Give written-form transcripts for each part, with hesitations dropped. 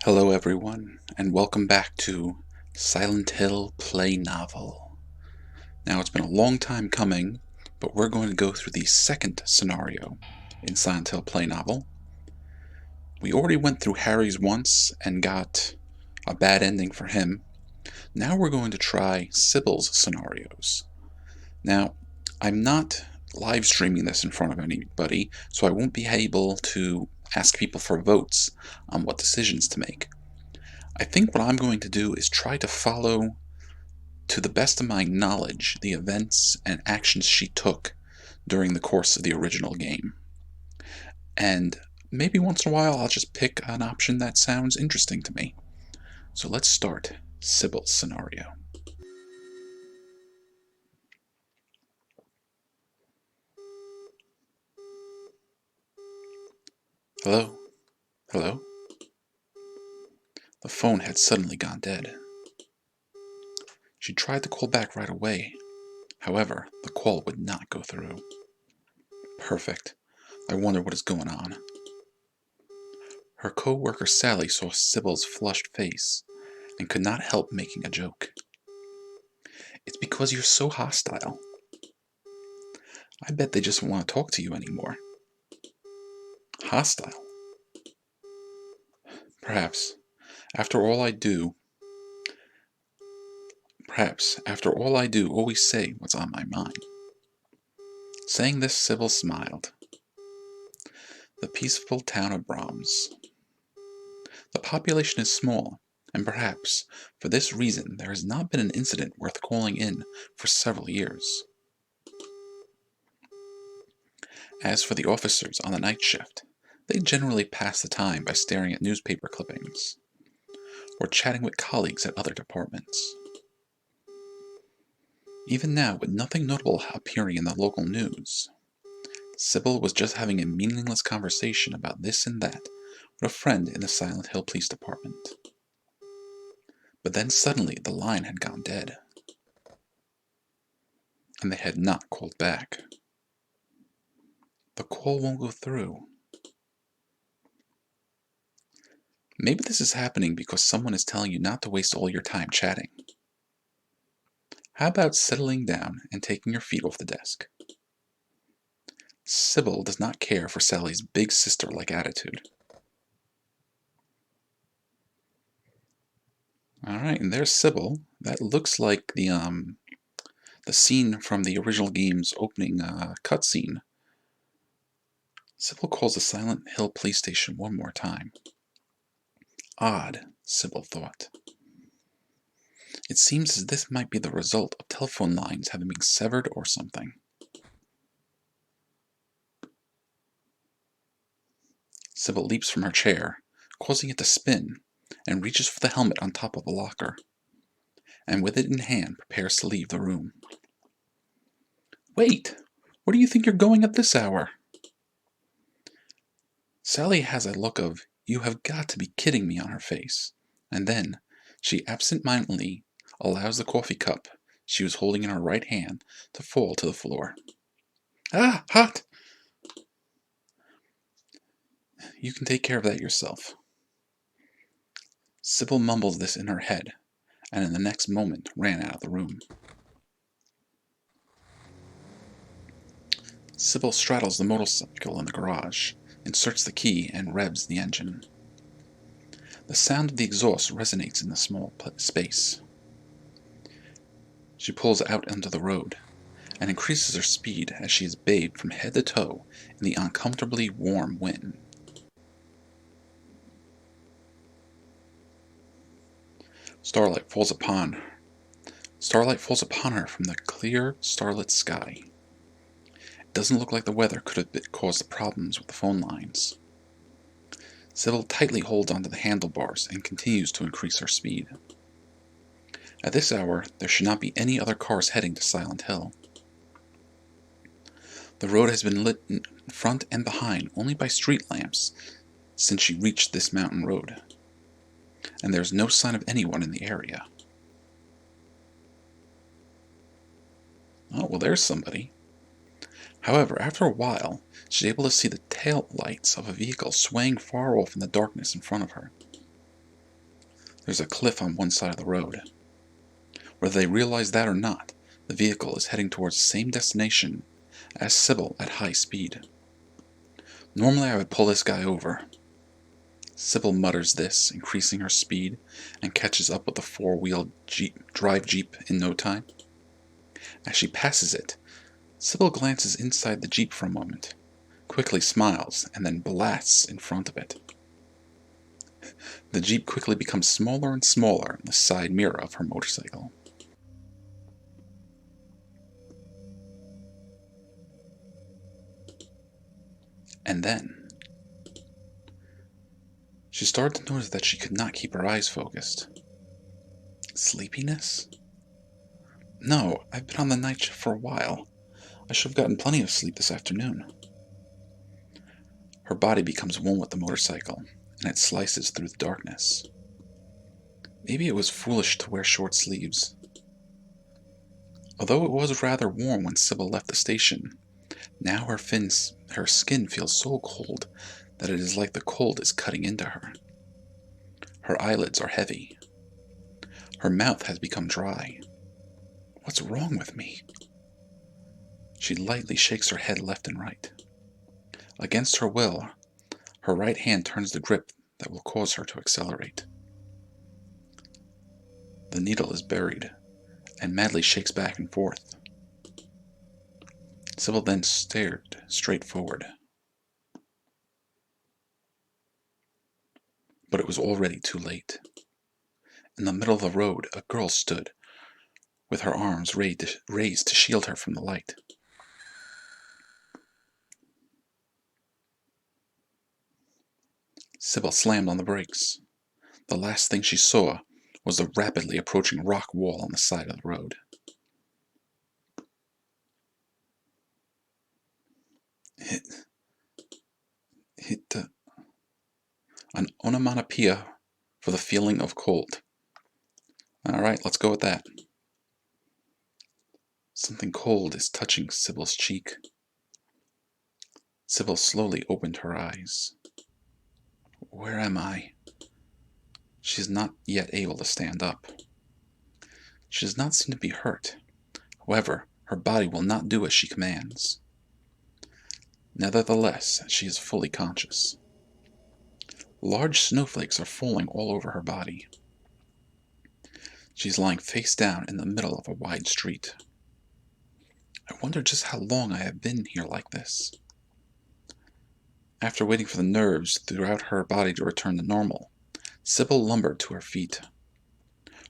Hello everyone, and welcome back to Silent Hill Play Novel. Now it's been a long time coming, but we're going to go through the second scenario in Silent Hill Play Novel. We already went through Harry's once and got a bad ending for him. Now we're going to try Cybil's scenarios. Now, I'm not live streaming this in front of anybody, so I won't be able to ask people for votes on what decisions to make. I think what I'm going to do is try to follow, to the best of my knowledge, the events and actions she took during the course of the original game. And maybe once in a while I'll just pick an option that sounds interesting to me. So let's start Cybil's scenario. Hello? Hello? The phone had suddenly gone dead. She tried to call back right away. However, the call would not go through. Perfect. I wonder what is going on. Her co-worker Sally saw Cybil's flushed face and could not help making a joke. It's because you're so hostile. I bet they just don't want to talk to you anymore. Hostile? Perhaps, after all I do always say what's on my mind. Saying this, Cybil smiled. The peaceful town of Brahms. The population is small, and perhaps, for this reason, there has not been an incident worth calling in for several years. As for the officers on the night shift, they generally pass the time by staring at newspaper clippings, or chatting with colleagues at other departments. Even now, with nothing notable appearing in the local news, Cybil was just having a meaningless conversation about this and that with a friend in the Silent Hill Police Department. But then suddenly the line had gone dead, and they had not called back. The call won't go through. Maybe this is happening because someone is telling you not to waste all your time chatting. How about settling down and taking your feet off the desk? Cybil does not care for Sally's big sister-like attitude. Alright, and there's Cybil. That looks like the scene from the original game's opening cutscene. Cybil calls the Silent Hill police station one more time. Odd, Cybil thought. It seems as this might be the result of telephone lines having been severed or something. Cybil leaps from her chair, causing it to spin, and reaches for the helmet on top of a locker, and with it in hand prepares to leave the room. Wait! Where do you think you're going at this hour? Sally has a look of, "You have got to be kidding me" on her face, and then she absent-mindedly allows the coffee cup she was holding in her right hand to fall to the floor. Ah, hot! You can take care of that yourself. Cybil mumbles this in her head, and in the next moment ran out of the room. Cybil straddles the motorcycle in the garage, inserts the key, and revs the engine. The sound of the exhaust resonates in the small space. She pulls out onto the road, and increases her speed as she is bathed from head to toe in the uncomfortably warm wind. Starlight falls upon her from the clear, starlit sky. It doesn't look like the weather could have caused the problems with the phone lines. Cybil tightly holds onto the handlebars and continues to increase her speed. At this hour, there should not be any other cars heading to Silent Hill. The road has been lit in front and behind only by street lamps since she reached this mountain road, and there is no sign of anyone in the area. Oh, well, there's somebody. However, after a while, she's able to see the tail lights of a vehicle swaying far off in the darkness in front of her. There's a cliff on one side of the road. Whether they realize that or not, the vehicle is heading towards the same destination as Cybil at high speed. Normally I would pull this guy over. Cybil mutters this, increasing her speed, and catches up with the four-wheel drive Jeep in no time. As she passes it, Cybil glances inside the Jeep for a moment, quickly smiles, and then blasts in front of it. The Jeep quickly becomes smaller and smaller in the side mirror of her motorcycle. And then, she started to notice that she could not keep her eyes focused. Sleepiness? No, I've been on the night shift for a while. I should have gotten plenty of sleep this afternoon. Her body becomes one with the motorcycle, and it slices through the darkness. Maybe it was foolish to wear short sleeves. Although it was rather warm when Cybil left the station, now her skin feels so cold that it is like the cold is cutting into her. Her eyelids are heavy. Her mouth has become dry. What's wrong with me? She lightly shakes her head left and right. Against her will, her right hand turns the grip that will cause her to accelerate. The needle is buried, and madly shakes back and forth. Cybil then stared straight forward. But it was already too late. In the middle of the road, a girl stood, with her arms raised to shield her from the light. Cybil slammed on the brakes. The last thing she saw was the rapidly approaching rock wall on the side of the road. An onomatopoeia for the feeling of cold. Alright, let's go with that. Something cold is touching Cybil's cheek. Cybil slowly opened her eyes. Where am I? She is not yet able to stand up. She does not seem to be hurt. However, her body will not do as she commands. Nevertheless, she is fully conscious. Large snowflakes are falling all over her body. She's lying face down in the middle of a wide street. I wonder just how long I have been here like this. After waiting for the nerves throughout her body to return to normal, Cybil lumbered to her feet.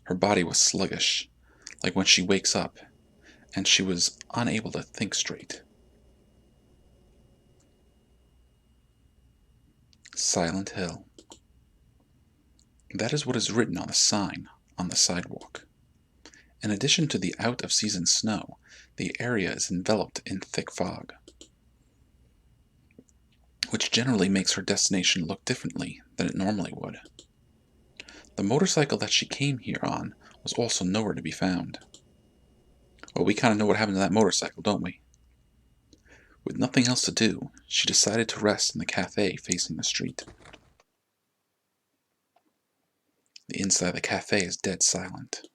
Her body was sluggish, like when she wakes up, and she was unable to think straight. Silent Hill. That is what is written on the sign on the sidewalk. In addition to the out-of-season snow, the area is enveloped in thick fog, which generally makes her destination look differently than it normally would. The motorcycle that she came here on was also nowhere to be found. Well, we kind of know what happened to that motorcycle, don't we? With nothing else to do, she decided to rest in the cafe facing the street. The inside of the cafe is dead silent.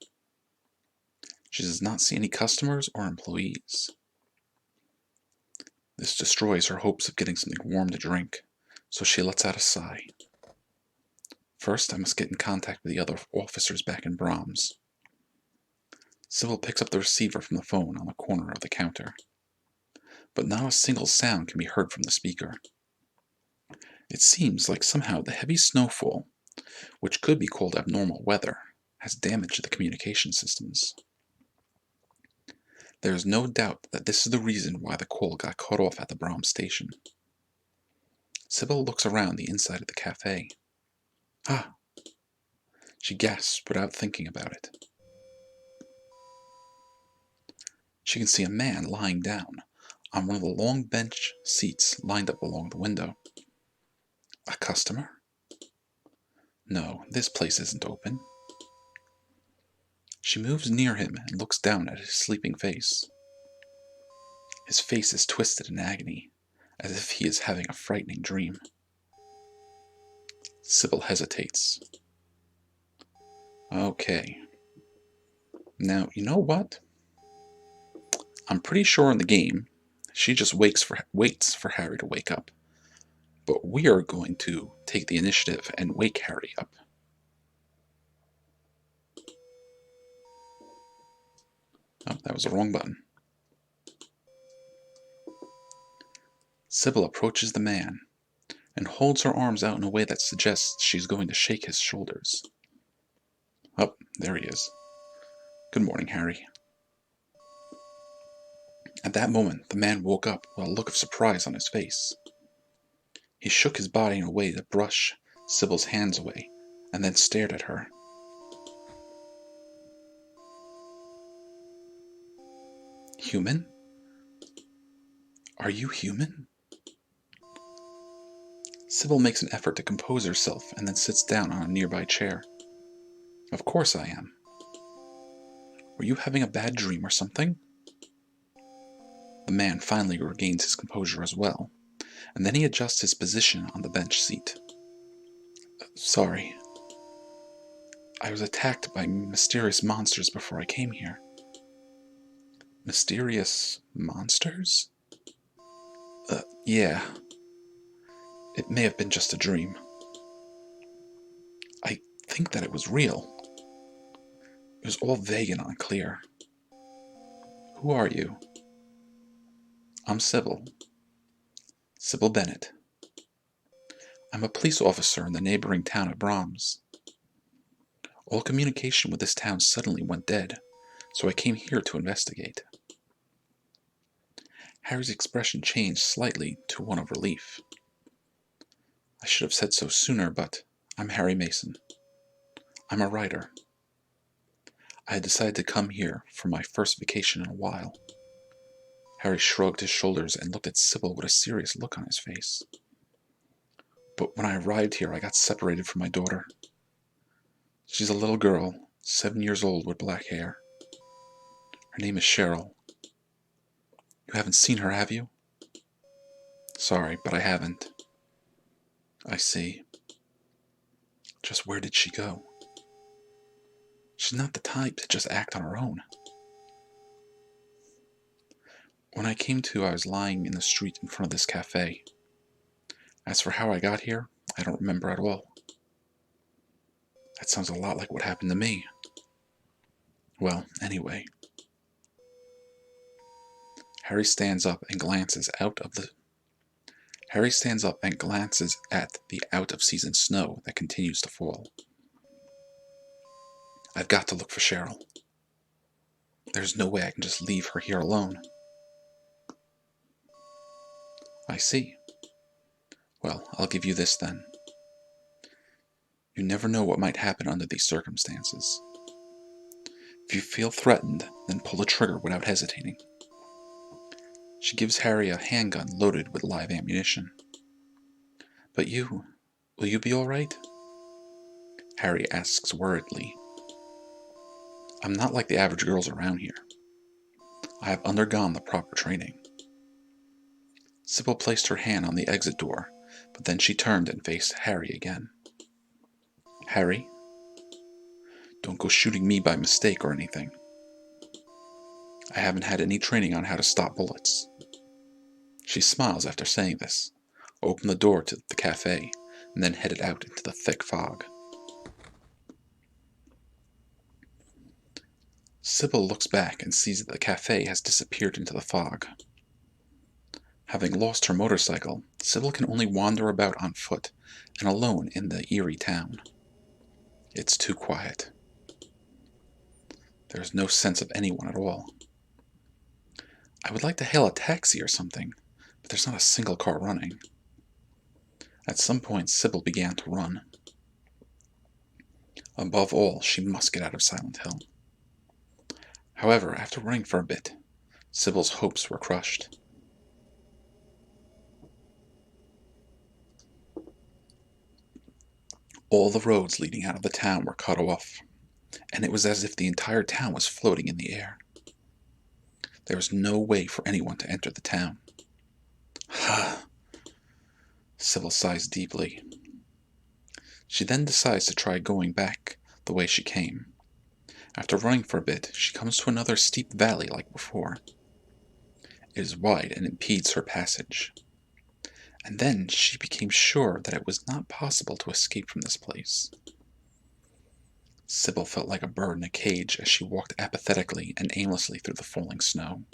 She does not see any customers or employees. This destroys her hopes of getting something warm to drink, so she lets out a sigh. First, I must get in contact with the other officers back in Brahms. Cybil picks up the receiver from the phone on the corner of the counter, but not a single sound can be heard from the speaker. It seems like somehow the heavy snowfall, which could be called abnormal weather, has damaged the communication systems. There is no doubt that this is the reason why the call got cut off at the Brahms station. Cybil looks around the inside of the cafe. Ah! She gasps without thinking about it. She can see a man lying down on one of the long bench seats lined up along the window. A customer? No, this place isn't open. She moves near him and looks down at his sleeping face. His face is twisted in agony, as if he is having a frightening dream. Cybil hesitates. Okay. Now, you know what? I'm pretty sure in the game, she just waits for Harry to wake up. But we are going to take the initiative and wake Harry up. Oh, that was the wrong button. Cybil approaches the man and holds her arms out in a way that suggests she's going to shake his shoulders. Oh, there he is. Good morning, Harry. At that moment, the man woke up with a look of surprise on his face. He shook his body in a way to brush Cybil's hands away, and then stared at her. Human? Are you human? Cybil makes an effort to compose herself and then sits down on a nearby chair. Of course I am. Were you having a bad dream or something? The man finally regains his composure as well, and then he adjusts his position on the bench seat. Sorry. I was attacked by mysterious monsters before I came here. Mysterious monsters? Yeah. It may have been just a dream. I think that it was real. It was all vague and unclear. Who are you? I'm Cybil. Cybil Bennet. I'm a police officer in the neighboring town of Brahms. All communication with this town suddenly went dead, so I came here to investigate. Harry's expression changed slightly to one of relief. I should have said so sooner, but I'm Harry Mason. I'm a writer. I had decided to come here for my first vacation in a while. Harry shrugged his shoulders and looked at Cybil with a serious look on his face. But when I arrived here, I got separated from my daughter. She's a little girl, 7 years old with black hair. Her name is Cheryl. You haven't seen her, have you? Sorry, but I haven't. I see. Just where did she go? She's not the type to just act on her own. When I came to, I was lying in the street in front of this cafe. As for how I got here, I don't remember at all. That sounds a lot like what happened to me. Well, anyway. Harry stands up and glances at the out-of-season snow that continues to fall. I've got to look for Cheryl. There's no way I can just leave her here alone. I see. Well, I'll give you this then. You never know what might happen under these circumstances. If you feel threatened, then pull the trigger without hesitating. She gives Harry a handgun loaded with live ammunition. But you, will you be all right? Harry asks worriedly. I'm not like the average girls around here. I have undergone the proper training. Cybil placed her hand on the exit door, but then she turned and faced Harry again. Harry, don't go shooting me by mistake or anything. I haven't had any training on how to stop bullets. She smiles after saying this, opened the door to the cafe, and then headed out into the thick fog. Cybil looks back and sees that the cafe has disappeared into the fog. Having lost her motorcycle, Cybil can only wander about on foot and alone in the eerie town. It's too quiet. There is no sense of anyone at all. I would like to hail a taxi or something, but there's not a single car running. At some point, Cybil began to run. Above all, she must get out of Silent Hill. However, after running for a bit, Cybil's hopes were crushed. All the roads leading out of the town were cut off, and it was as if the entire town was floating in the air. There was no way for anyone to enter the town. Ha! Cybil sighs deeply. She then decides to try going back the way she came. After running for a bit, she comes to another steep valley like before. It is wide and impedes her passage. And then she became sure that it was not possible to escape from this place. Cybil felt like a bird in a cage as she walked apathetically and aimlessly through the falling snow.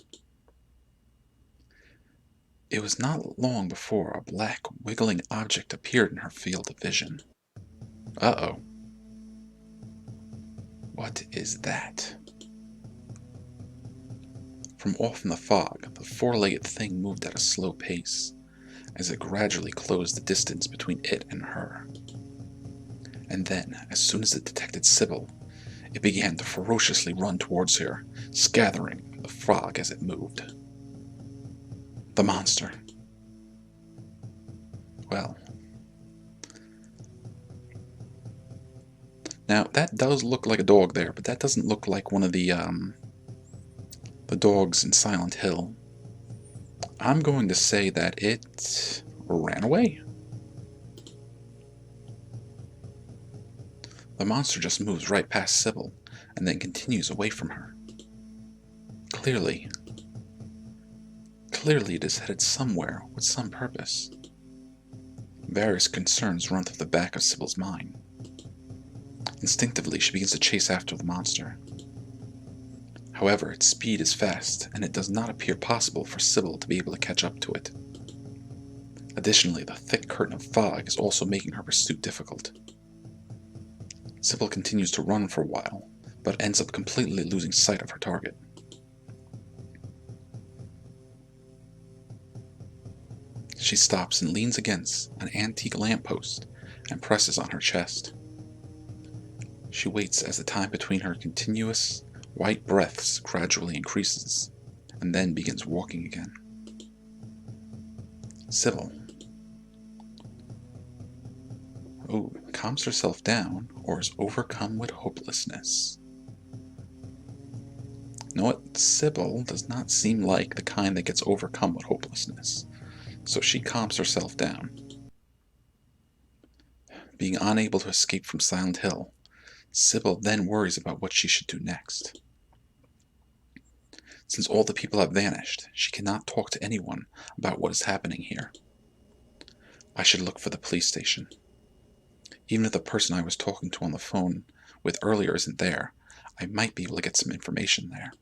It was not long before a black, wiggling object appeared in her field of vision. Uh-oh. What is that? From off in the fog, the four-legged thing moved at a slow pace, as it gradually closed the distance between it and her. And then, as soon as it detected Cybil, it began to ferociously run towards her, scattering the fog as it moved. The monster. Well. Now, that does look like a dog there, but that doesn't look like one of the dogs in Silent Hill. I'm going to say that it ran away. The monster just moves right past Cybil, and then continues away from her. Clearly it is headed somewhere with some purpose. Various concerns run through the back of Cybil's mind. Instinctively, she begins to chase after the monster. However, its speed is fast, and it does not appear possible for Cybil to be able to catch up to it. Additionally, the thick curtain of fog is also making her pursuit difficult. Cybil continues to run for a while, but ends up completely losing sight of her target. She stops and leans against an antique lamppost and presses on her chest. She waits as the time between her continuous white breaths gradually increases, and then begins walking again. Cybil calms herself down, or is overcome with hopelessness. You know what? Cybil does not seem like the kind that gets overcome with hopelessness, so she calms herself down. Being unable to escape from Silent Hill, Cybil then worries about what she should do next. Since all the people have vanished, she cannot talk to anyone about what is happening here. I should look for the police station. Even if the person I was talking to on the phone with earlier isn't there, I might be able to get some information there.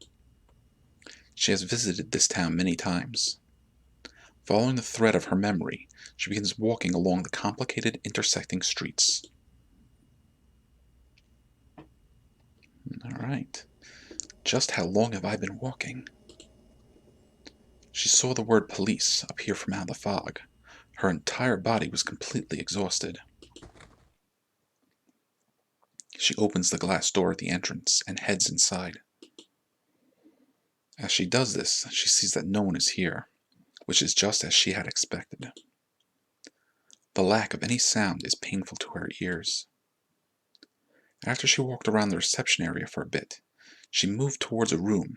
She has visited this town many times. Following the thread of her memory, she begins walking along the complicated intersecting streets. Alright. Just how long have I been walking? She saw the word police appear from out of the fog. Her entire body was completely exhausted. She opens the glass door at the entrance and heads inside. As she does this, she sees that no one is here, which is just as she had expected. The lack of any sound is painful to her ears. After she walked around the reception area for a bit, she moved towards a room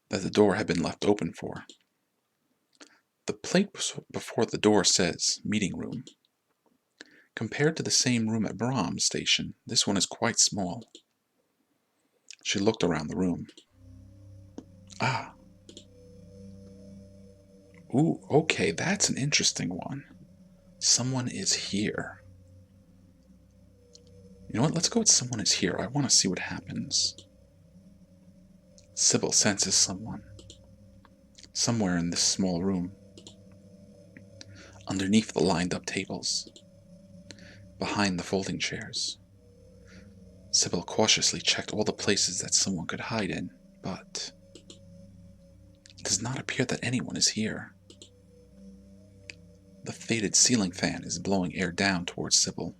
that the door had been left open for. The plate before the door says, "Meeting Room." Compared to the same room at Brahms Station, this one is quite small. She looked around the room. Ah. Ooh, okay, that's an interesting one. Someone is here. You know what, let's go with someone is here. I want to see what happens. Cybil senses someone. Somewhere in this small room. Underneath the lined-up tables. Behind the folding chairs. Cybil cautiously checked all the places that someone could hide in, but it does not appear that anyone is here. The faded ceiling fan is blowing air down towards Cybil.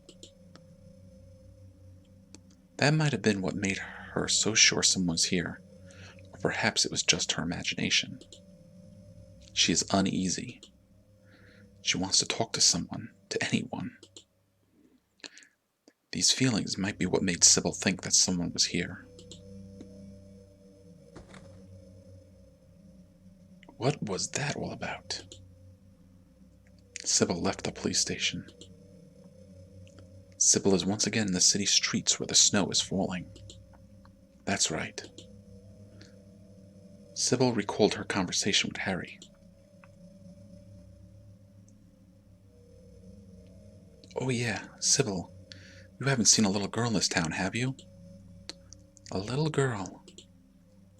That might have been what made her so sure someone was here, or perhaps it was just her imagination. She is uneasy. She wants to talk to someone, to anyone. These feelings might be what made Cybil think that someone was here. What was that all about? Cybil left the police station. Cybil is once again in the city streets where the snow is falling. That's right. Cybil recalled her conversation with Harry. Oh yeah, Cybil, you haven't seen a little girl in this town, have you? A little girl.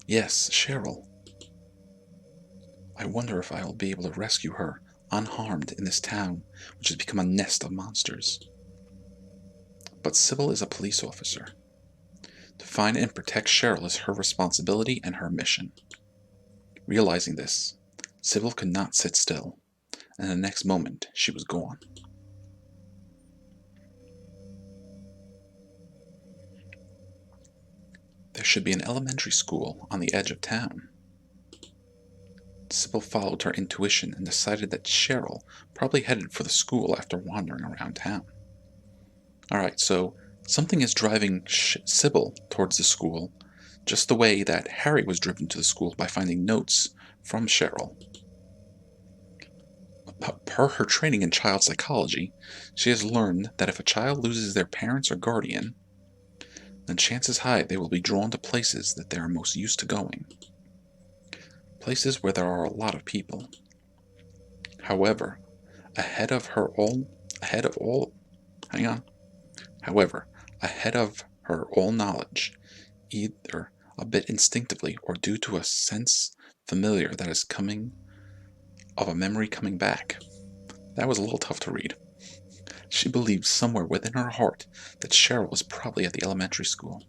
Yes, Cheryl. I wonder if I will be able to rescue her unharmed in this town, which has become a nest of monsters. But Cybil is a police officer. To find and protect Cheryl is her responsibility and her mission. Realizing this, Cybil could not sit still, and the next moment she was gone. There should be an elementary school on the edge of town. Cybil followed her intuition and decided that Cheryl probably headed for the school after wandering around town. Alright, so something is driving Cybil towards the school, just the way that Harry was driven to the school by finding notes from Cheryl. Per her training in child psychology, she has learned that if a child loses their parents or guardian, then chances high they will be drawn to places that they are most used to going. Places where there are a lot of people. However, ahead of her all knowledge, either a bit instinctively or due to a sense familiar that is coming of a memory coming back. That was a little tough to read. She believed somewhere within her heart that Cheryl was probably at the elementary school.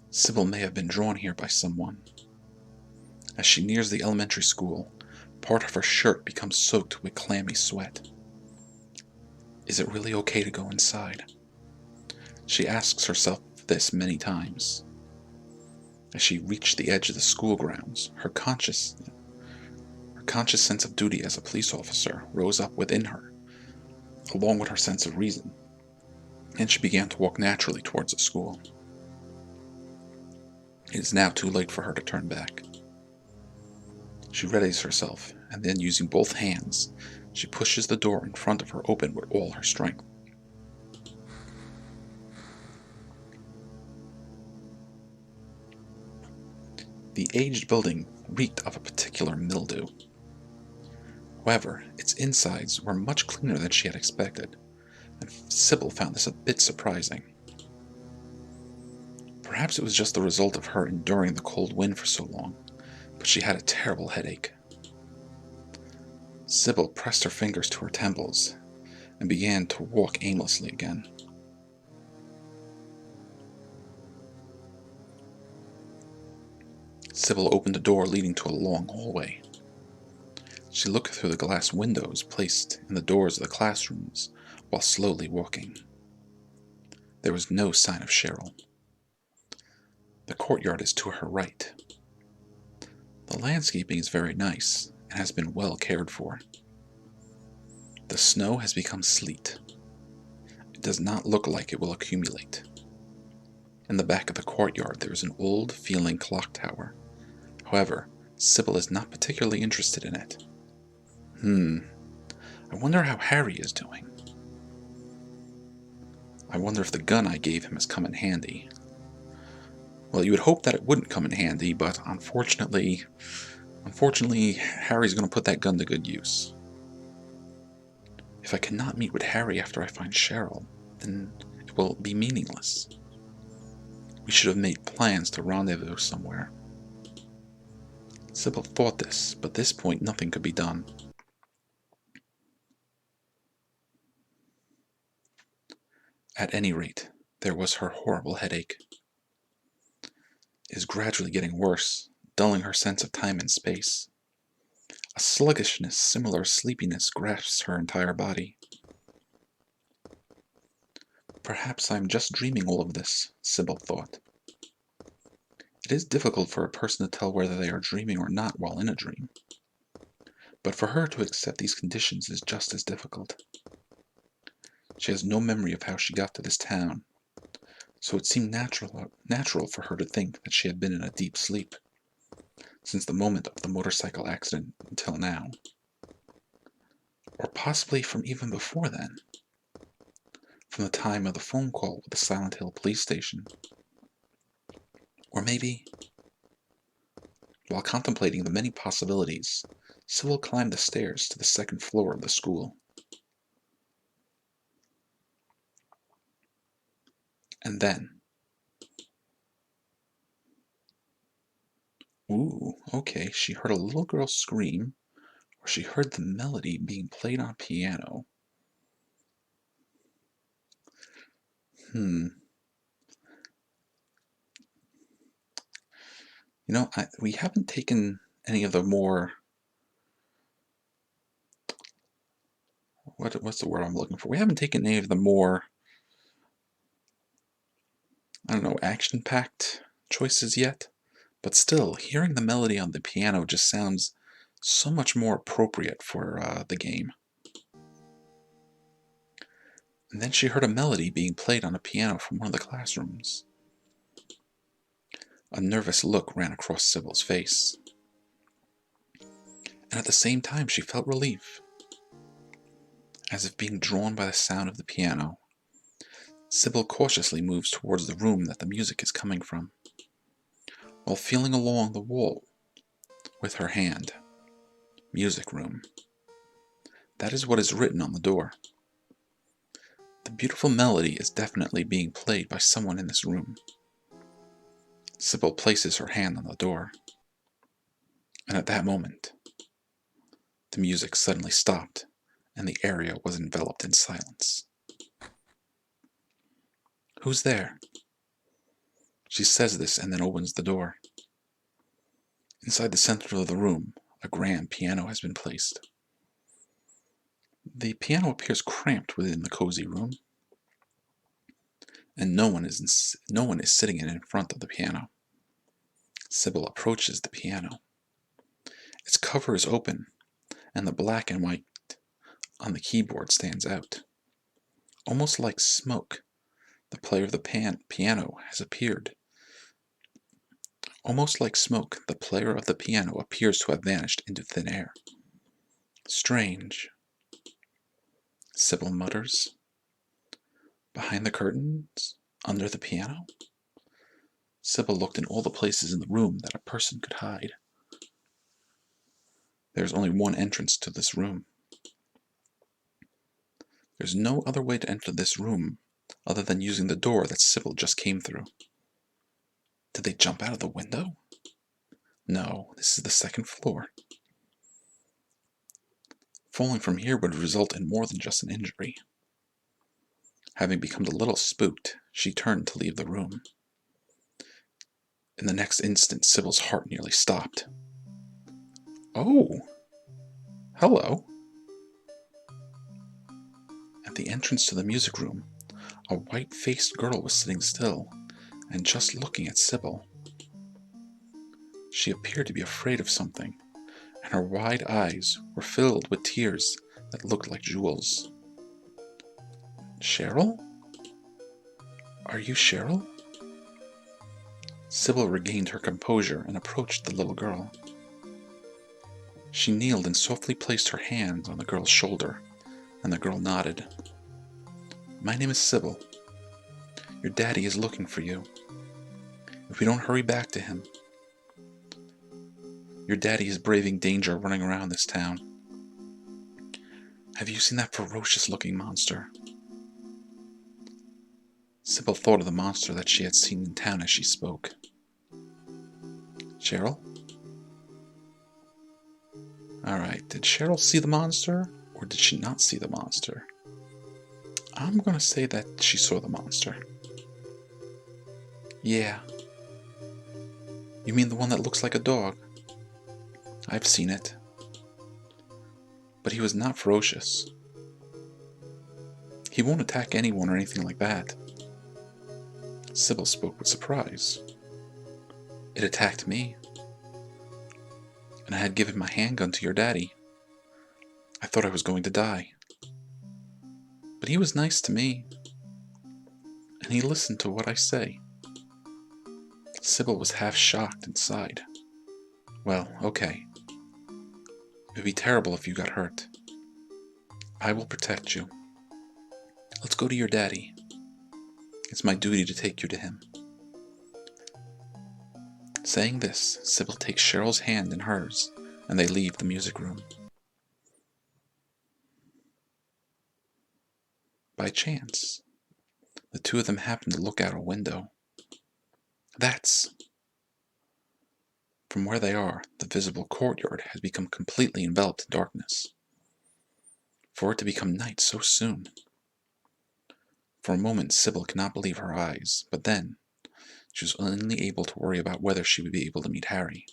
Cybil may have been drawn here by someone. As she nears the elementary school, part of her shirt becomes soaked with clammy sweat. Is it really okay to go inside? She asks herself this many times. As she reached the edge of the school grounds, her conscious sense of duty as a police officer rose up within her, along with her sense of reason, and she began to walk naturally towards the school. It is now too late for her to turn back. She readies herself, and then using both hands, she pushes the door in front of her open with all her strength. The aged building reeked of a particular mildew. However, its insides were much cleaner than she had expected, and Cybil found this a bit surprising. Perhaps it was just the result of her enduring the cold wind for so long, but she had a terrible headache. Cybil pressed her fingers to her temples and began to walk aimlessly again. Cybil opened a door leading to a long hallway. She looked through the glass windows placed in the doors of the classrooms while slowly walking. There was no sign of Cheryl. The courtyard is to her right. The landscaping is very nice and has been well cared for. The snow has become sleet. It does not look like it will accumulate. In the back of the courtyard there is an old-feeling clock tower. However, Cybil is not particularly interested in it. I wonder how Harry is doing. I wonder if the gun I gave him has come in handy. Well, you would hope that it wouldn't come in handy, but unfortunately, Harry's going to put that gun to good use. If I cannot meet with Harry after I find Cheryl, then it will be meaningless. We should have made plans to rendezvous somewhere. Cybil thought this, but at this point nothing could be done. At any rate, there was her horrible headache. It is gradually getting worse, dulling her sense of time and space. A sluggishness similar to sleepiness grasps her entire body. Perhaps I am just dreaming all of this, Cybil thought. It is difficult for a person to tell whether they are dreaming or not while in a dream. But for her to accept these conditions is just as difficult. She has no memory of how she got to this town, so it seemed natural for her to think that she had been in a deep sleep, since the moment of the motorcycle accident until now. Or possibly from even before then, from the time of the phone call with the Silent Hill police station. Or maybe, while contemplating the many possibilities, Cybil climbed the stairs to the second floor of the school. And then, okay, she heard a little girl scream, or she heard the melody being played on a piano. We haven't taken any of the more, what's the word I'm looking for? We haven't taken any of the more, action-packed choices yet. But still, hearing the melody on the piano just sounds so much more appropriate for the game. And then she heard a melody being played on a piano from one of the classrooms. A nervous look ran across Cybil's face. And at the same time, she felt relief. As if being drawn by the sound of the piano, Cybil cautiously moves towards the room that the music is coming from, while feeling along the wall with her hand. Music room. That is what is written on the door. The beautiful melody is definitely being played by someone in this room. Cybil places her hand on the door, and at that moment, the music suddenly stopped, and the area was enveloped in silence. "Who's there?" She says this and then opens the door. Inside the center of the room, a grand piano has been placed. The piano appears cramped within the cozy room, and no one is sitting in front of the piano. Cybil approaches the piano. Its cover is open, and the black and white on the keyboard stands out. Almost like smoke, the player of the piano has appeared. Almost like smoke, the player of the piano appears to have vanished into thin air. Strange, Cybil mutters. Behind the curtains, under the piano? Cybil looked in all the places in the room that a person could hide. There's only one entrance to this room. There's no other way to enter this room other than using the door that Cybil just came through. Did they jump out of the window? No, this is the second floor. Falling from here would result in more than just an injury. Having become a little spooked, she turned to leave the room. In the next instant, Cybil's heart nearly stopped. Oh! Hello! At the entrance to the music room, a white-faced girl was sitting still and just looking at Cybil. She appeared to be afraid of something, and her wide eyes were filled with tears that looked like jewels. Cheryl? Are you Cheryl? Cybil regained her composure and approached the little girl. She kneeled and softly placed her hand on the girl's shoulder, and the girl nodded. My name is Cybil. Your daddy is looking for you. If we don't hurry back to him, your daddy is braving danger running around this town. Have you seen that ferocious-looking monster? Cybil thought of the monster that she had seen in town as she spoke. Cheryl? Alright, did Cheryl see the monster, or did she not see the monster? I'm gonna say that she saw the monster. Yeah. You mean the one that looks like a dog? I've seen it. But he was not ferocious. He won't attack anyone or anything like that. Cybil spoke with surprise. It attacked me. And I had given my handgun to your daddy. I thought I was going to die. But he was nice to me. And he listened to what I say. Cybil was half shocked inside. Well, okay. It would be terrible if you got hurt. I will protect you. Let's go to your daddy. It's my duty to take you to him. Saying this, Cybil takes Cheryl's hand in hers, and they leave the music room. By chance, the two of them happen to look out a window. From where they are, the visible courtyard has become completely enveloped in darkness. For it to become night so soon. For a moment, Cybil could not believe her eyes, but then she was only able to worry about whether she would be able to meet Harry.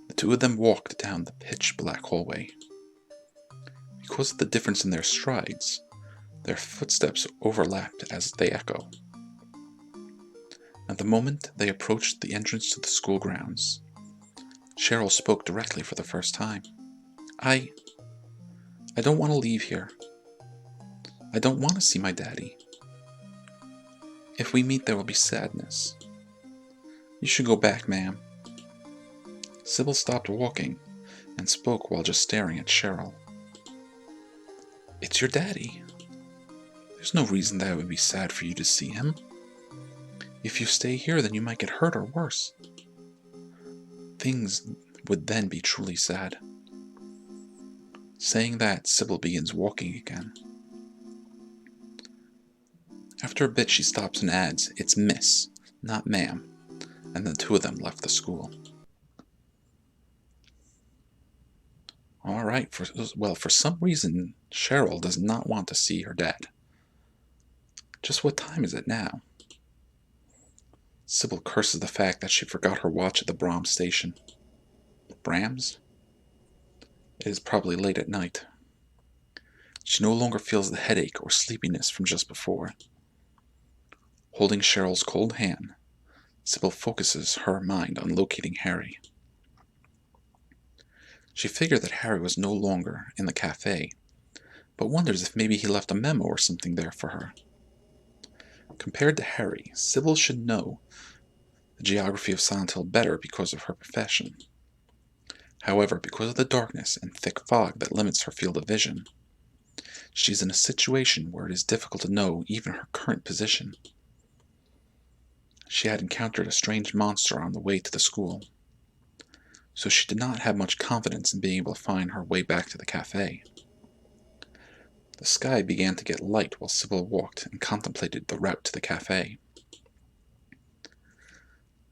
The two of them walked down the pitch-black hallway. Because of the difference in their strides, their footsteps overlapped as they echo. At the moment they approached the entrance to the school grounds, Cheryl spoke directly for the first time. I don't want to leave here. I don't want to see my daddy. If we meet, there will be sadness. You should go back, ma'am. Cybil stopped walking and spoke while just staring at Cheryl. It's your daddy. There's no reason that it would be sad for you to see him. If you stay here, then you might get hurt or worse. Things would then be truly sad. Saying that, Cybil begins walking again. After a bit, she stops and adds, "It's miss, not ma'am," and the two of them left the school. Alright, for some reason, Cheryl does not want to see her dad. Just what time is it now? Cybil curses the fact that she forgot her watch at the Brahms station. Brahms? It is probably late at night. She no longer feels the headache or sleepiness from just before. Holding Cheryl's cold hand, Cybil focuses her mind on locating Harry. She figured that Harry was no longer in the cafe, but wonders if maybe he left a memo or something there for her. Compared to Harry, Cybil should know the geography of Silent Hill better because of her profession. However, because of the darkness and thick fog that limits her field of vision, she's in a situation where it is difficult to know even her current position. She had encountered a strange monster on the way to the school, so she did not have much confidence in being able to find her way back to the cafe. The sky began to get light while Cybil walked and contemplated the route to the cafe.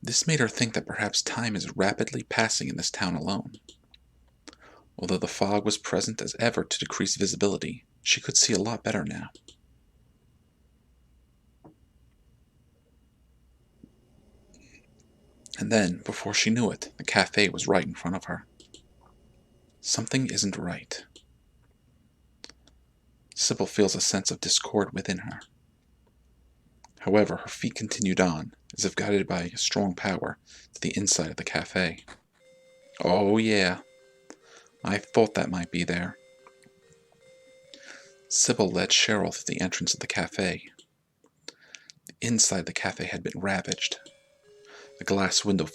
This made her think that perhaps time is rapidly passing in this town alone. Although the fog was present as ever to decrease visibility, she could see a lot better now. And then, before she knew it, the cafe was right in front of her. Something isn't right. Cybil feels a sense of discord within her. However, her feet continued on, as if guided by a strong power, to the inside of the cafe. Oh yeah, I thought that might be there. Cybil led Cheryl through the entrance of the cafe. The inside of the cafe had been ravaged. The glass windows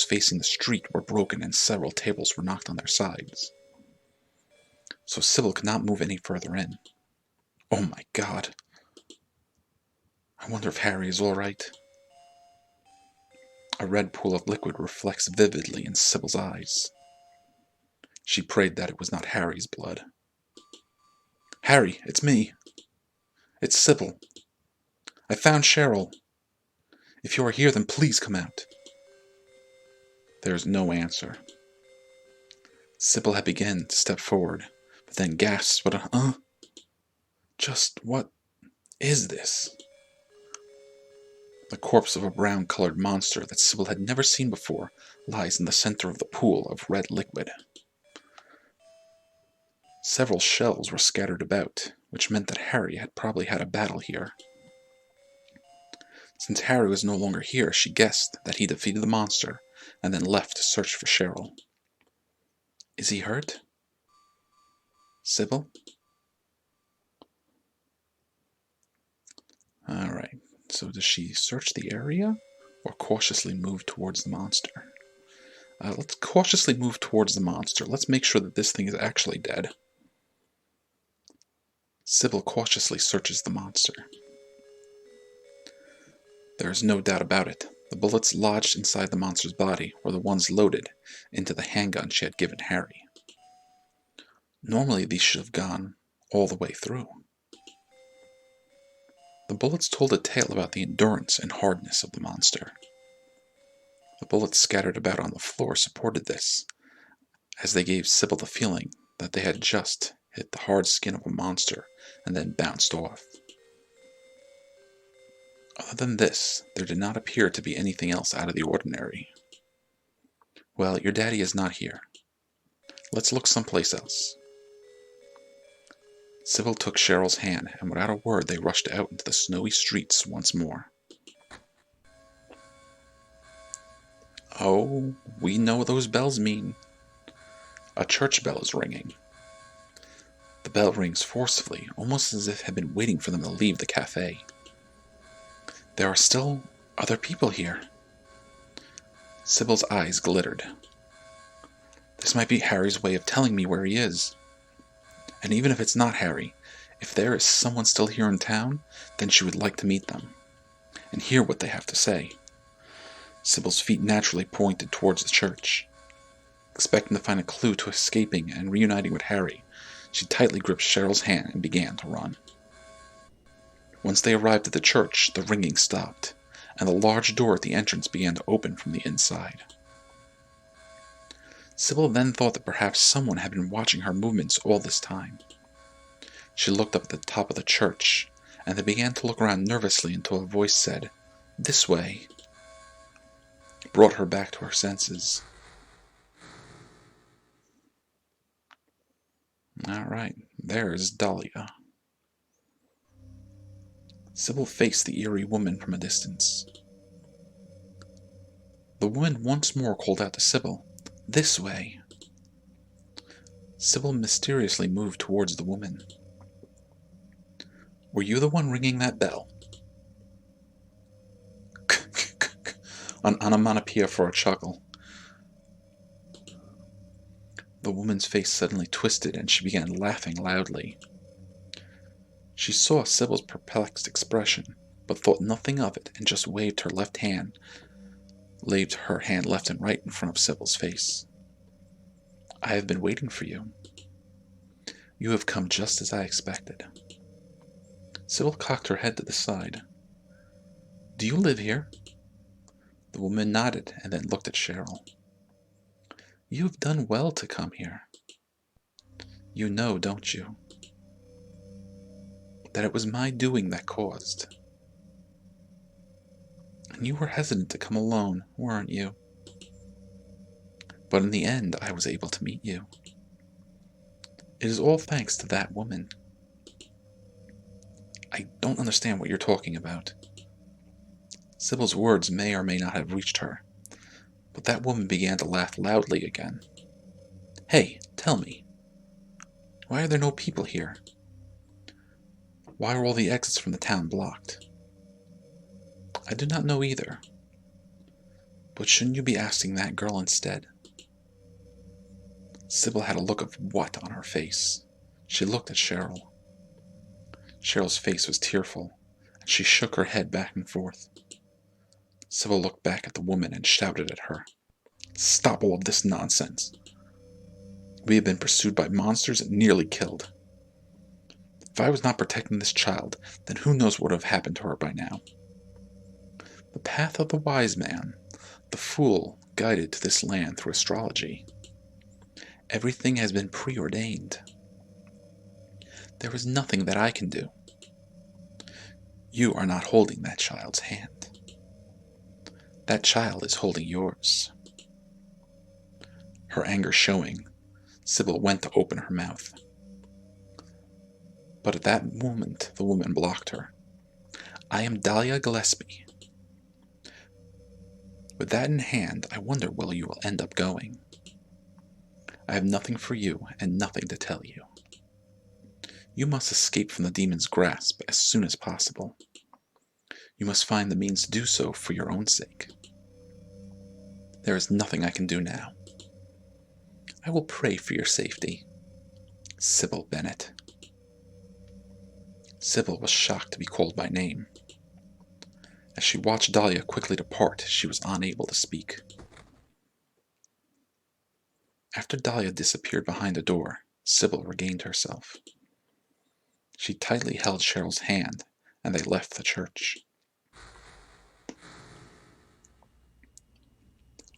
facing the street were broken and several tables were knocked on their sides. So Cybil could not move any further in. Oh my God. I wonder if Harry is all right. A red pool of liquid reflects vividly in Cybil's eyes. She prayed that it was not Harry's blood. Harry, it's me. It's Cybil. I found Cheryl. If you are here, then please come out. There is no answer. Cybil had begun to step forward, but then gasped, Just what is this? The corpse of a brown-colored monster that Cybil had never seen before lies in the center of the pool of red liquid. Several shells were scattered about, which meant that Harry had probably had a battle here. Since Harry was no longer here, she guessed that he defeated the monster and then left to search for Cheryl. Is he hurt? Cybil? Alright, so does she search the area or cautiously move towards the monster? Let's cautiously move towards the monster. Let's make sure that this thing is actually dead. Cybil cautiously searches the monster. There is no doubt about it. The bullets lodged inside the monster's body were the ones loaded into the handgun she had given Harry. Normally these should have gone all the way through. The bullets told a tale about the endurance and hardness of the monster. The bullets scattered about on the floor supported this, as they gave Cybil the feeling that they had just hit the hard skin of a monster and then bounced off. Other than this, there did not appear to be anything else out of the ordinary. Well, your daddy is not here. Let's look someplace else. Cybil took Cheryl's hand, and without a word they rushed out into the snowy streets once more. Oh, we know what those bells mean. A church bell is ringing. The bell rings forcefully, almost as if it had been waiting for them to leave the cafe. There are still other people here. Sybil's eyes glittered. This might be Harry's way of telling me where he is. And even if it's not Harry, if there is someone still here in town, then she would like to meet them and hear what they have to say. Sybil's feet naturally pointed towards the church. Expecting to find a clue to escaping and reuniting with Harry, she tightly gripped Cheryl's hand and began to run. Once they arrived at the church, the ringing stopped, and the large door at the entrance began to open from the inside. Cybil then thought that perhaps someone had been watching her movements all this time. She looked up at the top of the church, and they began to look around nervously until a voice said, "This way," brought her back to her senses. Alright, there's Dahlia. Cybil faced the eerie woman from a distance. The woman once more called out to Cybil, "This way." Cybil mysteriously moved towards the woman. "Were you the one ringing that bell?" An onomatopoeia for a chuckle. The woman's face suddenly twisted and she began laughing loudly. She saw Cybil's perplexed expression, but thought nothing of it and just waved her hand left and right in front of Cybil's face. "I have been waiting for you. You have come just as I expected." Cybil cocked her head to the side. "Do you live here?" The woman nodded and then looked at Cheryl. "You have done well to come here. You know, don't you, that it was my doing that caused. And you were hesitant to come alone, weren't you? But in the end, I was able to meet you. It is all thanks to that woman." "I don't understand what you're talking about." Sybil's words may or may not have reached her, but that woman began to laugh loudly again. "Hey, tell me, why are there no people here? Why are all the exits from the town blocked?" "I do not know either. But shouldn't you be asking that girl instead?" Cybil had a look of what on her face. She looked at Cheryl. Cheryl's face was tearful, and she shook her head back and forth. Cybil looked back at the woman and shouted at her, "Stop all of this nonsense. We have been pursued by monsters and nearly killed. If I was not protecting this child, then who knows what would have happened to her by now. The path of the wise man, the fool guided to this land through astrology. Everything has been preordained. There is nothing that I can do. You are not holding that child's hand. That child is holding yours." Her anger showing, Cybil went to open her mouth. But at that moment, the woman blocked her. "I am Dahlia Gillespie. With that in hand, I wonder where you will end up going. I have nothing for you and nothing to tell you. You must escape from the demon's grasp as soon as possible. You must find the means to do so for your own sake." There is nothing I can do now. I will pray for your safety. Cybil Bennet. Cybil was shocked to be called by name. As she watched Dahlia quickly depart, she was unable to speak. After Dahlia disappeared behind a door, Cybil regained herself. She tightly held Cheryl's hand, and they left the church.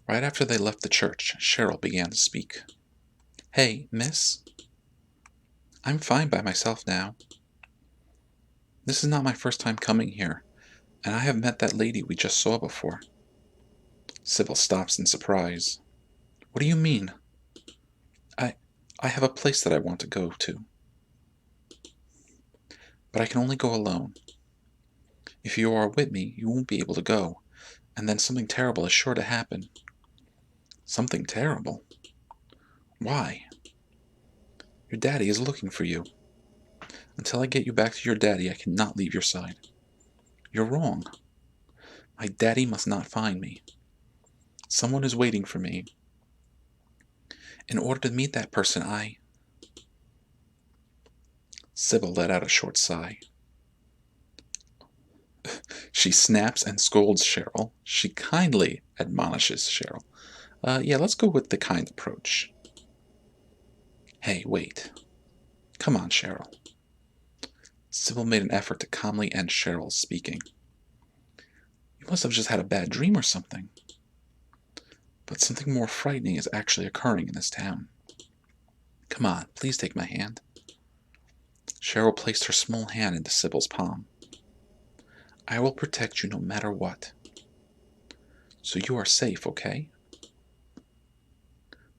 Right after they left the church, Cheryl began to speak. Hey, miss? I'm fine by myself now. This is not my first time coming here, and I have met that lady we just saw before. Cybil stops in surprise. What do you mean? I have a place that I want to go to. But I can only go alone. If you are with me, you won't be able to go, and then something terrible is sure to happen. Something terrible? Why? Your daddy is looking for you. Until I get you back to your daddy, I cannot leave your side. You're wrong. My daddy must not find me. Someone is waiting for me. In order to meet that person, Cybil let out a short sigh. She snaps and scolds Cheryl. She kindly admonishes Cheryl. Yeah, let's go with the kind approach. Hey, wait. Come on, Cheryl. Cybil made an effort to calmly end Cheryl's speaking. You must have just had a bad dream or something. But something more frightening is actually occurring in this town. Come on, please take my hand. Cheryl placed her small hand into Cybil's palm. I will protect you no matter what. So you are safe, okay?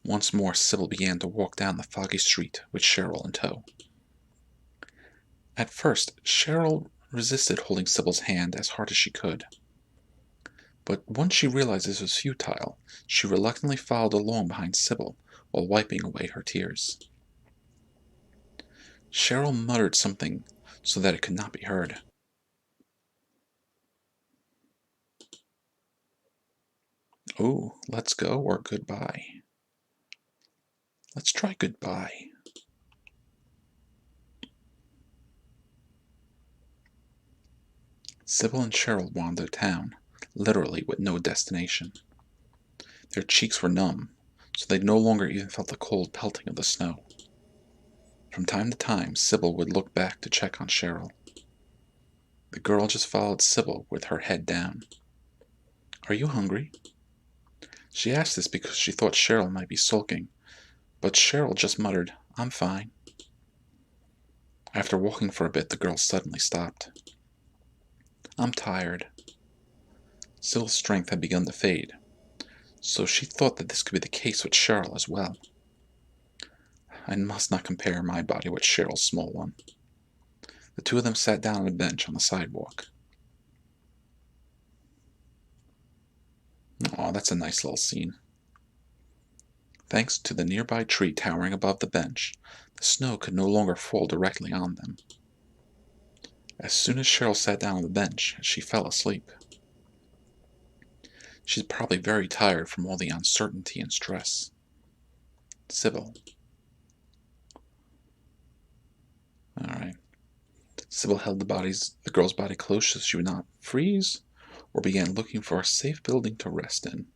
Once more, Cybil began to walk down the foggy street with Cheryl in tow. At first, Cheryl resisted holding Cybil's hand as hard as she could. But once she realized this was futile, she reluctantly followed along behind Cybil while wiping away her tears. Cheryl muttered something so that it could not be heard. Oh, let's go or goodbye? Let's try goodbye. Cybil and Cheryl wandered town, literally with no destination. Their cheeks were numb, so they no longer even felt the cold pelting of the snow. From time to time, Cybil would look back to check on Cheryl. The girl just followed Cybil with her head down. Are you hungry? She asked this because she thought Cheryl might be sulking, but Cheryl just muttered, I'm fine. After walking for a bit, the girl suddenly stopped. I'm tired. Cybil's strength had begun to fade, so she thought that this could be the case with Cheryl as well. I must not compare my body with Cheryl's small one. The two of them sat down on a bench on the sidewalk. Aw, that's a nice little scene. Thanks to the nearby tree towering above the bench, the snow could no longer fall directly on them. As soon as Cheryl sat down on the bench, she fell asleep. She's probably very tired from all the uncertainty and stress. Cybil. Alright. Cybil held the girl's body close so she would not freeze, or began looking for a safe building to rest in.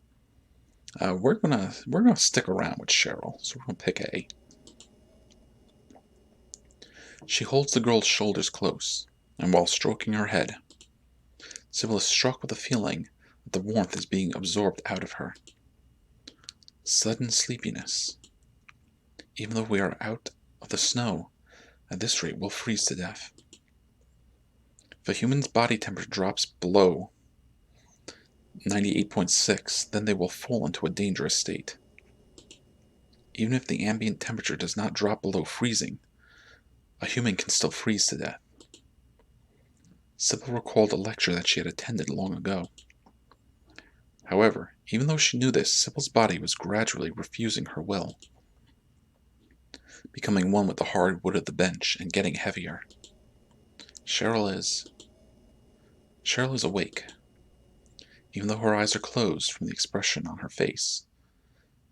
We're gonna stick around with Cheryl, so we're gonna pick A. She holds the girl's shoulders close, and while stroking her head, Cybil is struck with a feeling that the warmth is being absorbed out of her. Sudden sleepiness. Even though we are out of the snow, at this rate we'll freeze to death. If a human's body temperature drops below 98.6, then they will fall into a dangerous state. Even if the ambient temperature does not drop below freezing, a human can still freeze to death. Cybil recalled a lecture that she had attended long ago. However, even though she knew this, Cybil's body was gradually refusing her will, becoming one with the hard wood of the bench and getting heavier. Cheryl is awake. Even though her eyes are closed from the expression on her face,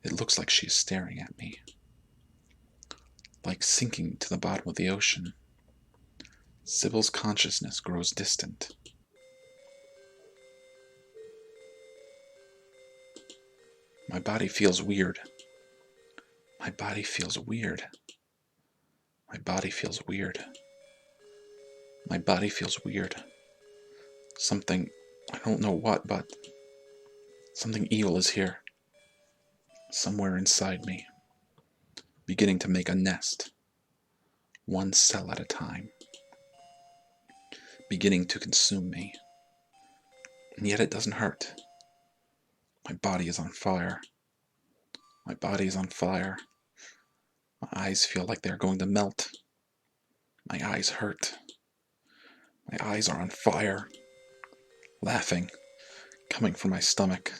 it looks like she is staring at me, like sinking to the bottom of the ocean. Cybil's consciousness grows distant. My body feels weird. My body feels weird. My body feels weird. My body feels weird. Something, I don't know what, but something evil is here. Somewhere inside me. Beginning to make a nest. One cell at a time. Beginning to consume me. And yet it doesn't hurt. My body is on fire. My body is on fire. My eyes feel like they're going to melt. My eyes hurt. My eyes are on fire. Laughing, coming from my stomach.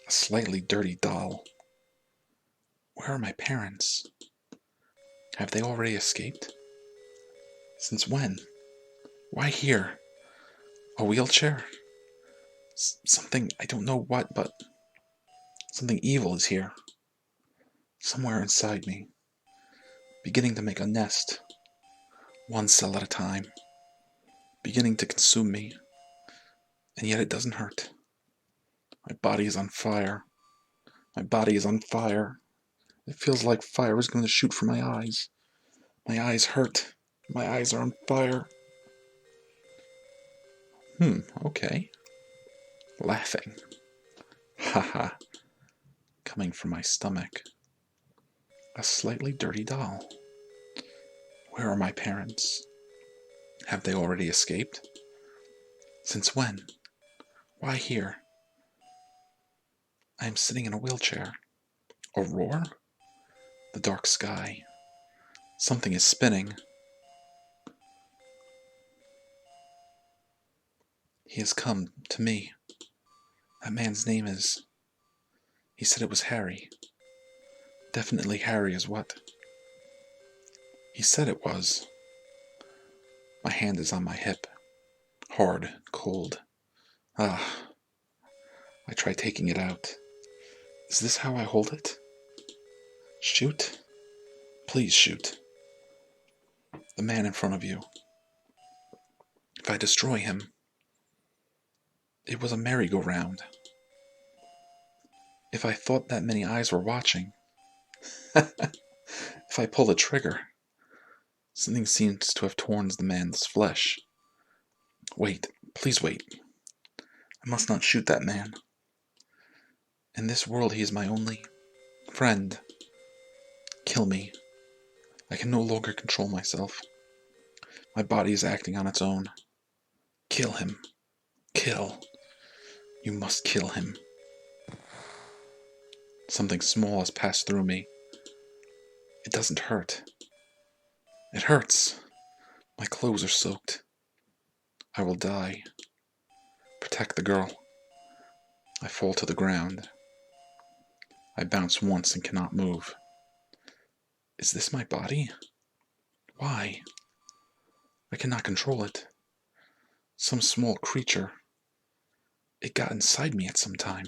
A slightly dirty doll. Where are my parents? Have they already escaped? Since when? Why here? A wheelchair? Something, I don't know what, but something evil is here. Somewhere inside me. Beginning to make a nest. One cell at a time. Beginning to consume me. And yet it doesn't hurt. My body is on fire. My body is on fire. It feels like fire is going to shoot from my eyes. My eyes hurt. My eyes are on fire. Okay. Laughing. Haha. Coming from my stomach. A slightly dirty doll. Where are my parents? Have they already escaped? Since when? Why here? I am sitting in a wheelchair. A roar? The dark sky. Something is spinning. He has come to me. That man's name is... He said it was Harry. Definitely Harry is what? He said it was. My hand is on my hip. Hard, cold. I try taking it out. Is this how I hold it? Shoot? Please shoot. The man in front of you. If I destroy him... It was a merry-go-round. If I thought that many eyes were watching... If I pull the trigger... Something seems to have torn the man's flesh. Wait, please wait. I must not shoot that man. In this world he is my only friend. Kill me. I can no longer control myself. My body is acting on its own. Kill him. Kill. You must kill him. Something small has passed through me. It doesn't hurt. It hurts. My clothes are soaked. I will die. Protect the girl. I fall to the ground. I bounce once and cannot move. Is this my body? Why? I cannot control it. Some small creature. It got inside me at some time.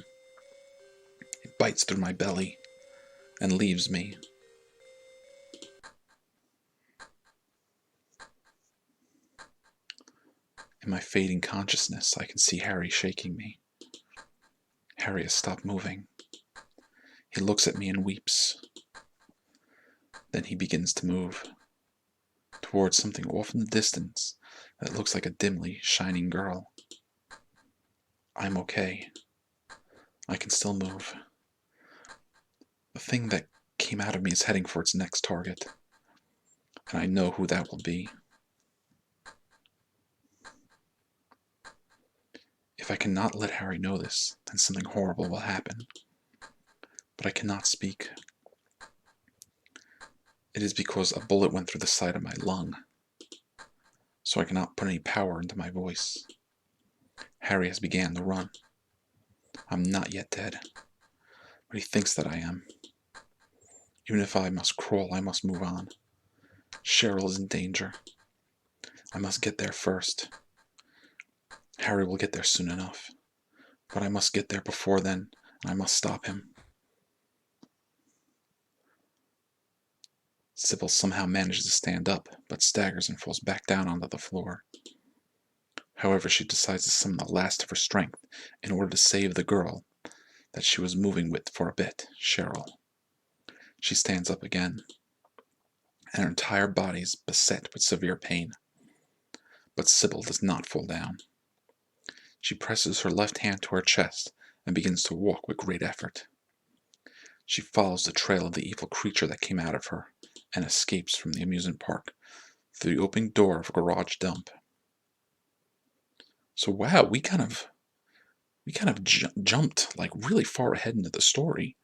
It bites through my belly and leaves me. In my fading consciousness, I can see Harry shaking me. Harry has stopped moving. He looks at me and weeps. Then he begins to move towards something off in the distance that looks like a dimly shining girl. I'm okay. I can still move. The thing that came out of me is heading for its next target, and I know who that will be. If I cannot let Harry know this, then something horrible will happen. But I cannot speak. It is because a bullet went through the side of my lung, so I cannot put any power into my voice. Harry has began to run. I'm not yet dead, but he thinks that I am. Even if I must crawl, I must move on. Cheryl is in danger. I must get there first. Harry will get there soon enough. But I must get there before then, and I must stop him. Cybil somehow manages to stand up, but staggers and falls back down onto the floor. However, she decides to summon the last of her strength in order to save the girl that she was moving with for a bit, Cheryl. She stands up again, and her entire body is beset with severe pain. But Cybil does not fall down. She presses her left hand to her chest and begins to walk with great effort. She follows the trail of the evil creature that came out of her and escapes from the amusement park through the open door of a garage dump. So wow, we kind of jumped like really far ahead into the story.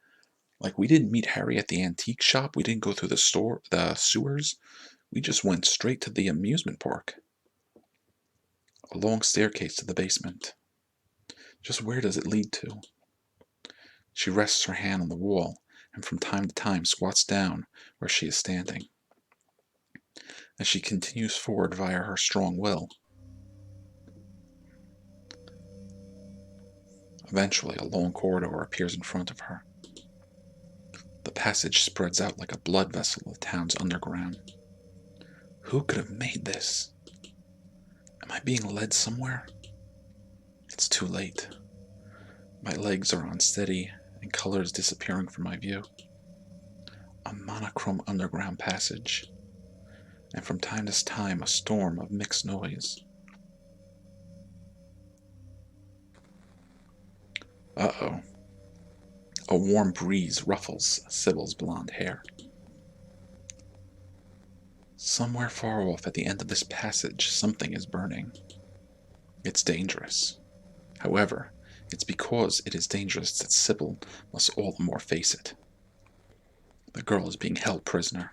Like, we didn't meet Harry at the antique shop. We didn't go through the sewers. We just went straight to the amusement park. A long staircase to the basement. Just where does it lead to? She rests her hand on the wall and from time to time squats down where she is standing. As she continues forward via her strong will, eventually a long corridor appears in front of her. The passage spreads out like a blood vessel of the town's underground. Who could have made this? Am I being led somewhere? It's too late. My legs are unsteady and color is disappearing from my view. A monochrome underground passage, and from time to time a storm of mixed noise. Uh-oh. A warm breeze ruffles Cybil's blonde hair. Somewhere far off at the end of this passage, something is burning. It's dangerous. However, it's because it is dangerous that Cybil must all the more face it. The girl is being held prisoner.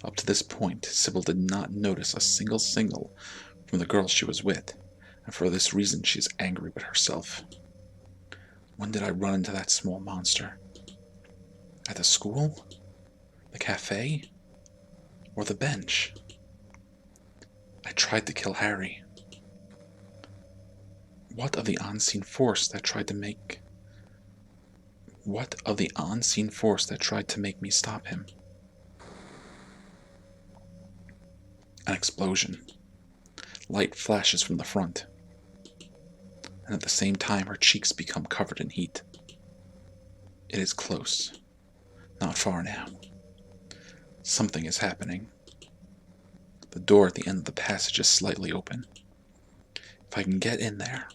Up to this point, Cybil did not notice a single signal from the girl she was with, and for this reason she is angry with herself. When did I run into that small monster? At the school? The cafe? Or the bench? I tried to kill Harry. What of the unseen force that tried to make me stop him? An explosion. Light flashes from the front, and at the same time her cheeks become covered in heat. It is close. Not far now. Something is happening. The door at the end of the passage is slightly open. If I can get in there.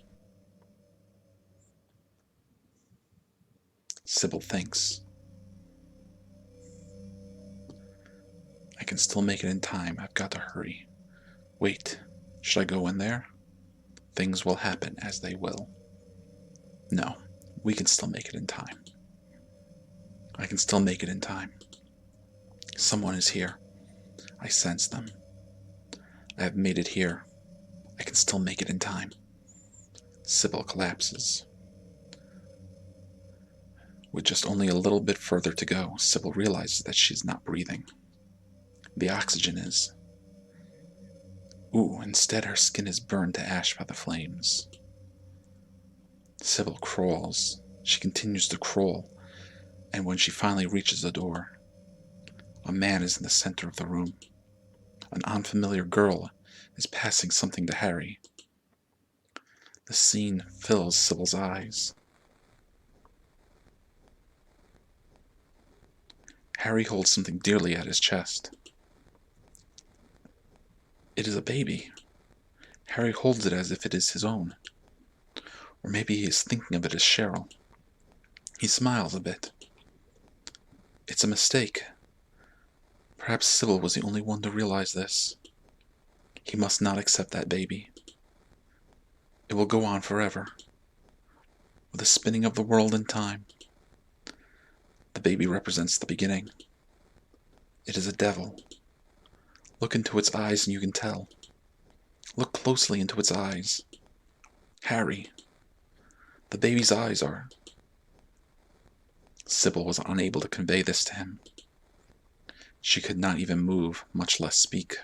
Cybil thinks. I can still make it in time. I've got to hurry. Wait, should I go in there? Things will happen as they will. No, we can still make it in time. I can still make it in time. Someone is here. I sense them. I have made it here. I can still make it in time. Cybil collapses. With just only a little bit further to go, Cybil realizes that she is not breathing. The oxygen is. Instead her skin is burned to ash by the flames. Cybil crawls. She continues to crawl, and when she finally reaches the door, a man is in the center of the room. An unfamiliar girl is passing something to Harry. The scene fills Cybil's eyes. Harry holds something dearly at his chest. It is a baby. Harry holds it as if it is his own. Or maybe he is thinking of it as Cheryl. He smiles a bit. It's a mistake. Perhaps Cybil was the only one to realize this. He must not accept that baby. It will go on forever, with the spinning of the world in time. The baby represents the beginning. It is a devil. Look into its eyes and you can tell. Look closely into its eyes. Harry, the baby's eyes are... Cybil was unable to convey this to him. She could not even move, much less speak.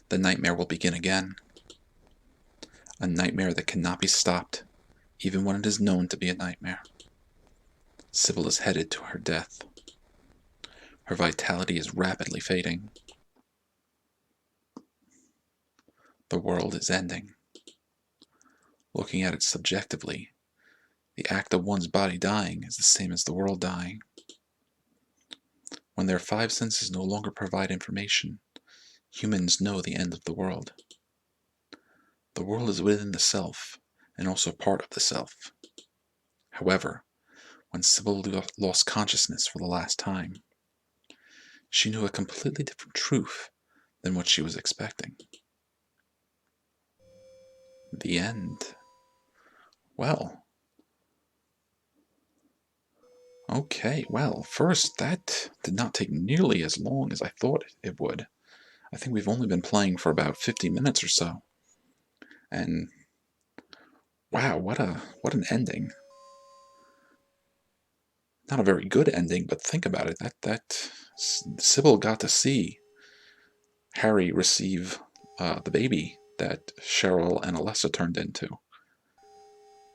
The nightmare will begin again. A nightmare that cannot be stopped, even when it is known to be a nightmare. Cybil is headed to her death. Her vitality is rapidly fading. The world is ending. Looking at it subjectively, the act of one's body dying is the same as the world dying. When their five senses no longer provide information, humans know the end of the world. The world is within the self, and also part of the self. However, when Cybil lost consciousness for the last time, she knew a completely different truth than what she was expecting. The end. Well. Okay, well, first, that did not take nearly as long as I thought it would. I think we've only been playing for about 50 minutes or so. And wow, what an ending. Not a very good ending, but think about it. That Cybil got to see Harry receive the baby that Cheryl and Alessa turned into.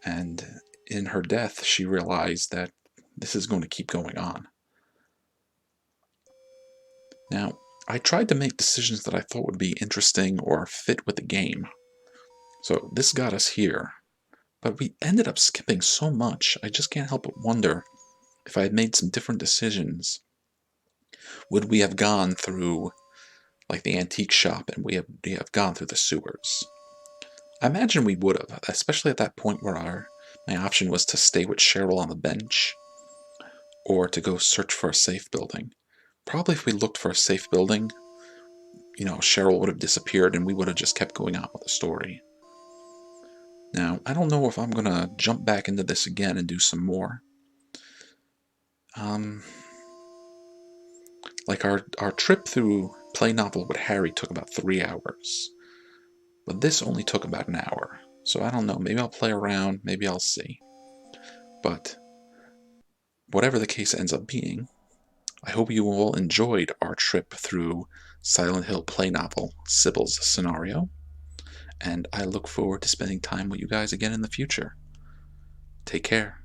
And in her death, she realized that this is going to keep going on. Now, I tried to make decisions that I thought would be interesting or fit with the game. So this got us here. But we ended up skipping so much, I just can't help but wonder if I had made some different decisions. Would we have gone through, like, the antique shop and we have gone through the sewers? I imagine we would have, especially at that point where my option was to stay with Cheryl on the bench or to go search for a safe building. Probably if we looked for a safe building, Cheryl would have disappeared and we would have just kept going on with the story. Now, I don't know if I'm going to jump back into this again and do some more. Like our trip through Play Novel with Harry took about 3 hours. But this only took about an hour. So I don't know, maybe I'll play around, maybe I'll see. But whatever the case ends up being, I hope you all enjoyed our trip through Silent Hill Play Novel, Cybil's Scenario. And I look forward to spending time with you guys again in the future. Take care.